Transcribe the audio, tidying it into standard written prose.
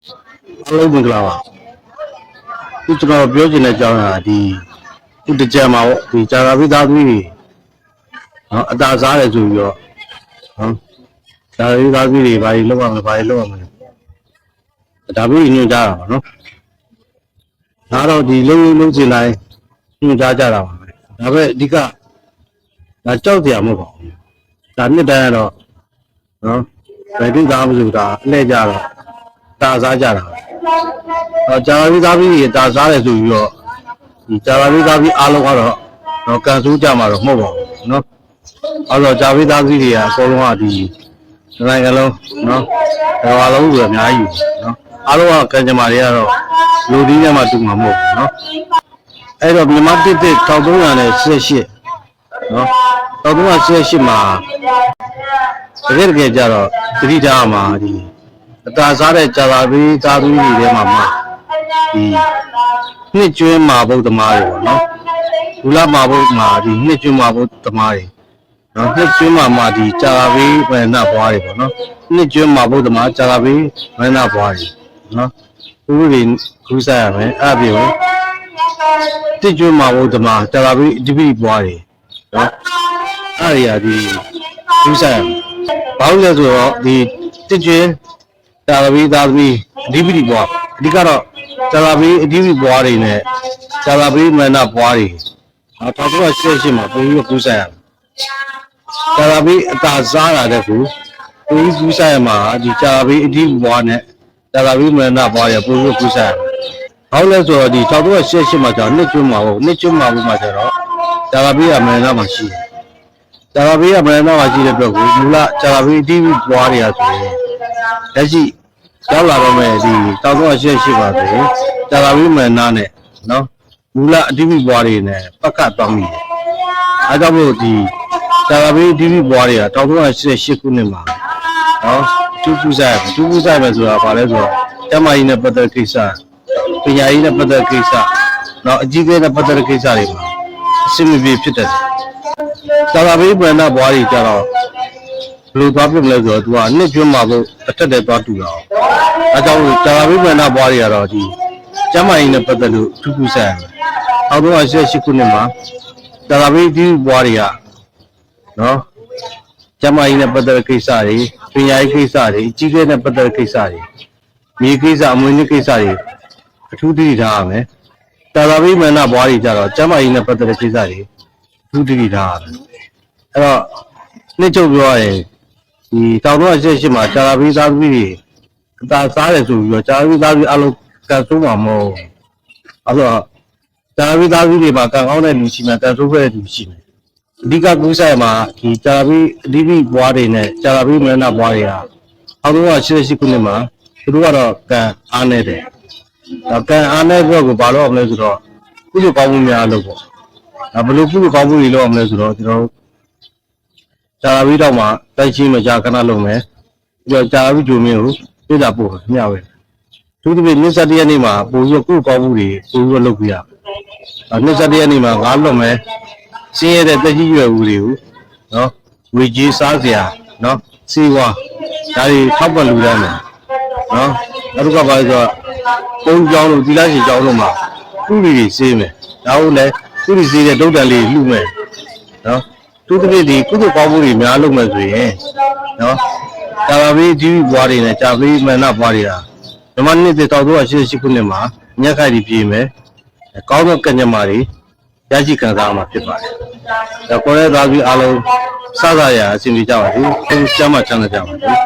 အားလုံးမင်္ဂလာပါဒီကျွန်တော်ပြောချင်တဲ့အကြောင်းကဒီခုတစ်ကြံမှာပေါ့ဒီဂျာရာပိသားသမီးတွေနော်အတာစားတယ်ဆိုပြီးတော့နော်ဂျာရာပိသားသမီးတွေဘာတွေလုပ်ရမလဲဘာတွေလုပ်ရမလဲဒါပြီးညွှန်ကြားတာပါနော်ဒါတော့ဒီလုံးစင်တိုင်းညွှန်ကြားကြတာပါပဲဒါပဲအဓိကဒါကြောက်တရားမဟုတ်ပါဘူးဒါနှစ်တိုင်းကတော့နော်ဘယ်သူသားမလို့ဒါအလှည့်ကြတော့တာစားကြတာဂျာရာပိသားသမီးတွေတာစားတယ်ဆိုပြီးတော့ဒီဂျာရာပိသားသမီးအားလုံးကတော့တော့ကန်ဆိုးကြမှာတော့မဟုတ်ပါဘူးနော်အဲ့တော့ဂျာရာပိသားသမီးတွေကအကုန်လုံးကဒီနိုင်ငံလုံးနော်ဘာလုံးဆိုအများကြီးနော်အားလုံးကကန်ကြမာတွေကတော့လူဒီထဲမှာတူမှာမဟုတ်ဘူးနော်အဲ့တော့မြန်မာတစ်1388နော်1388မှာတကယ်ကြတော့တတိထားမှာဒီအတာစားတဲ့ဂျာရာပိသားသမီးတွေထဲမှာဒီနှစ်ကျွင်းမာဘုတ်သမားတွေပေါ့နော်ဘူလာမာဘုတ်မှာဒီနှစ်ကျွင်းမာဘုတ်သမားတွေနော်နှစ်ကျွင်းမာဒီဂျာရာပိဝေနဘွားတွေပေါ့နော်နှစ်ကျွင်းမာဘုတ်သမားဂျာရာပိဝေနဘွားတွေနော်သူတို့တွေခူးစားရမယ်အဲ့ပြေကိုတစ်ကျွင်းမာဘုတ်သမားဂျာရာပိအဓိပတိဘွားတွေနော်အဲ့ဒီဟာဒီခူးစားရမယ်ဘာလို့လဲဆိုတော့ဒီတစ်ကျွင်းဂျာရာပိသားသမီးအဓိပတိဘွားအဓိကတော့ဂျာရာပိအဓိပတိဘွားတွေနဲ့ဂျာရာပိဝေနဘွားတွေ1988မှာပုံပြီးခူးစားရမယ်ဂျာရာပိအတာစားတာတဲ့ကူခူးစားရမှာဒီဂျာရာပိအဓိပတိဘွားနဲ့ဂျာရာပိဝေနဘွားတွေပုံပြီးခူးစားရမယ်ဟောလဲဆိုတော့ဒီ1988မှာကျတော့နှစ်ကျွန်းမှာပေါ့နှစ်ကျွန်းမှာဘုမှာကျတော့ဂျာရာပိအမေနာမှာရှိတယ်ဂျာရာပိအမေနာမှာရှိတဲ့အတွက်ကိုမူလဂျာရာပိအဓိပတိဘွားတွေကဆိုရင်လက်ရှိရောက်လာတော့မယ်ဒီ1988ပါဆိုရင်ဂျာရာပိမေနာနဲ့နော်မူလအဓိပတိဘွားတွေနဲ့ပတ်ခတ်သွားမိတယ်အဲကြောင့်မို့ဒီဂျာရာပိအဓိပတိဘွားတွေက1988ခုနှစ်မှာနော်တူပူဆိုင်မယ်ဆိုတာဘာလဲဆိုတော့ကျမကြီးနဲ့ပတ်သက်ကိစ္စပညာရေးနဲ့ပတ်သက်ကိစ္စနော်အကြီးအကဲနဲ့ပတ်သက်ကိစ္စတွေမှာအစစ်မပြေဖြစ်တယ်ဂျာရာပိဝေနဘွားတွေကြတော့ဘယ်လိုသွားပြမလဲဆိုတော့သူကနှစ်ကျွန်းမှာဖို့အထက်တဲ့သွားတူတာအဲကြောင့်ဂျာရာပိဝေနဘွားတွေကတော့ဒီကျမကြီးနဲ့ပတ်သက်လို့တူပူဆိုင်1988ခုနှစ်မှာဂျာရာပိဒီဘွားတွေကနော်ကျမကြီးနဲ့ပတ်သက်တဲ့ကိစ္စတွေပညာရေးကိစ္စတွေအကြီးအကဲနဲ့ပတ်သက်တဲ့ကိစ္စတွေမြေကိစ္စအမွေအနှစ်ကိစ္စတွေအထူးတတိထားရမယ်ဂျာရာပိဝေနဘွားတွေကြတော့ကျမကြီးနဲ့ပတ်သက်တဲ့ကိစ္စတွေအထူးတတိထားရမယ်အဲ့တော့နှစ်ချုပ်ပြောရရင်ဒီ1988မှာဂျာရာပိသားသမီးတွေအတာစားတယ်ဆိုပြီးတော့ဂျာရာပိသားသမီးအလုံးကန်ဆိုးမှာမဟုတ်အဲ့တော့ဂျာရာပိသားသမီးတွေမှာကန်ကောင်းတဲ့လူရှိမှကန်ဆိုးခဲ့တဲ့လူရှိမယ်အဓိကကူးဆိုင်မှာဒီဂျာရာပိအဓိပတိဘွားတွေနဲ့ဂျာရာပိဝေနဘွားတွေက1988ခုနှစ်မှာသူတို့ကတော့ကန်အားနေတယ်ကန်အားနေဘက်ကိုဘာလို့အောင်လဲဆိုတော့ကုသိုလ်ကောင်းမှုများလို့ပေါ့ဘယ်လိုကုသိုလ်ကောင်းမှုတွေလုပ်အောင်လဲဆိုတော့ကျွန်တော်ဂျာရာပိတော့မှာတိုက်ချင်းမကြခဏလုပ်မယ်ပြီးတော့ဂျာရာပိဂျိုမင်းကိုပြတာပို့မျှဝေသူတို့ပြ21ရက်နေ့မှာပို့ပြီးကုသိုလ်ကောင်းမှုတွေပို့ပြီးလုပ်ပြရ21ရက်နေ့မှာငါလွတ်မယ်စင်းရတဲ့တက်ကြီးရွယ်ဦးတွေကိုနော်ဝေကြီးစားစရာနော်စီဝါဒါတွေထောက်ပံ့လူတန်းတယ်နော်အဲ့ဒါကဘာလဲဆိုတော့ပုံကြောင်းလို့ဒီလားရှင်ကြောင်းလို့မှာကုရီတွေစေးမယ်ဒါဟုတ်လဲကုရီစေးတဲ့ဒုတ်တန်လေးလှူမယ်နော်သူတို့ဒီကုသိုလ်ကောင်းမှုတွေများလုပ်မယ်ဆိုရင်နော်ဂျာရာပိဒီဘွားတွေနဲ့ဂျာရာပိဝေနဘွားတွေဟာမြန်မာနှစ်1988ခုနှစ်မှာညက်ခိုက်ပြီးပြေးမယ်ကောင်းသောကံကြမ္မာတွေရရှိခံစားမှာဖြစ်ပါတယ်။ဒါကိုရဲသားပြီးအားလုံးစရအဆင်ပြေကြပါစေ။ကျမ်းမာချမ်းသာကြပါစေ။